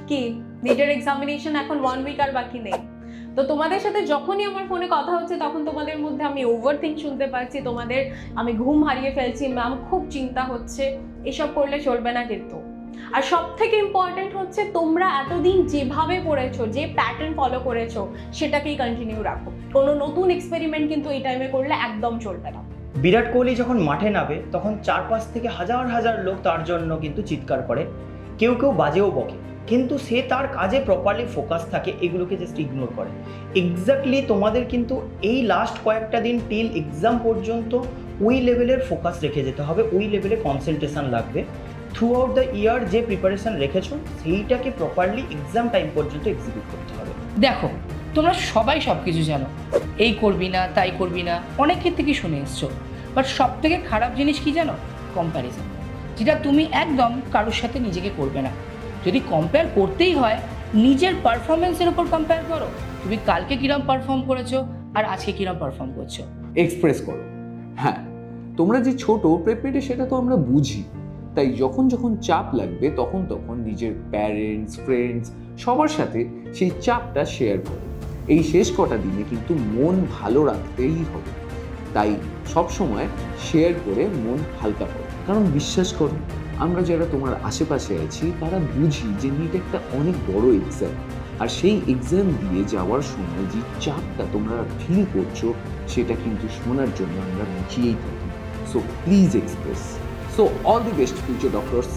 কি নিটের এক্সামিনেশন এখন 1 উইক আর বাকি নেই, তো তোমাদের সাথে যখনই আমার ফোনে কথা হচ্ছে তখন তোমাদের মধ্যে আমি ওভারথিঙ্ক শুনতে পাচ্ছি, তোমাদের আমি ঘুম হারিয়ে ফেলছি, ম্যাম খুব চিন্তা হচ্ছে। এসব করলে চলবে না কিন্তু। আর সব থেকে ইম্পর্টেন্ট হচ্ছে তোমরা এতদিন যেভাবে পড়েছো, যে প্যাটার্ন ফলো করেছো সেটাকেই কন্টিনিউ রাখো। কোনো নতুন এক্সপেরিমেন্ট কিন্তু এই টাইমে করলে একদম চলবে না। বিরাট কোহলি যখন মাঠে নামে তখন চারপাশ থেকে হাজার হাজার লোক তার জন্য কিন্তু চিৎকার করে, কেউ কেউ বাজেও বকে, কিন্তু সে তার কাজে প্রপারলি ফোকাস থাকে, এগুলোকে জাস্ট ইগনোর করে। এক্স্যাক্টলি তোমাদের কিন্তু এই লাস্ট কয়েকটা দিন টিল এক্সাম পর্যন্ত ওই লেভেলের ফোকাস রেখে যেতে হবে, ওই লেভেলে কনসেন্ট্রেশন লাগবে। থ্রু আউট দ্য ইয়ার যে প্রিপারেশন রেখেছো সেইটাকে প্রপারলি এক্সাম টাইম পর্যন্ত এক্সিকিউট করতে হবে। দেখো, তোমরা সবাই সব কিছু জানো, এই করবি না তাই করবি না, অনেক ক্ষেত্রে কি শুনে এসছো। বাট সব থেকে খারাপ জিনিস কি জানো? কম্প্যারিজন, যেটা তুমি একদম কারোর সাথে নিজেকে করবে না। যদি কম্পেয়ার করতেই হয়, নিজের পারফরমেন্সের উপর কম্পেয়ার করো। তুমি কালকে কিরম পারফর্ম করেছো আর আজকে কিরম পারফর্ম করছো, এক্সপ্রেস করো। হ্যাঁ, তোমরা যে ছোট প্রেপমেটে সেটা তো আমরা বুঝি, তাই যখন যখন চাপ লাগবে তখন তখন নিজের প্যারেন্টস, ফ্রেন্ডস সবার সাথে সেই চাপটা শেয়ার করো। এই শেষ কটা দিনে কিন্তু মন ভালো রাখতেই হবে, তাই সব সময় শেয়ার করে মন হালকা করো। কারণ বিশ্বাস করো, আমরা যারা তোমার আশেপাশে আছি তারা বুঝি যে নিট একটা অনেক বড় এক্সাম, আর সেই এক্সাম দিয়ে যাওয়ার সময় যে চাপটা তোমরা ফিল করছো সেটা কিন্তু শোনার জন্য আমরা মুখিয়েই থাকি। So please express. So all the best future doctors.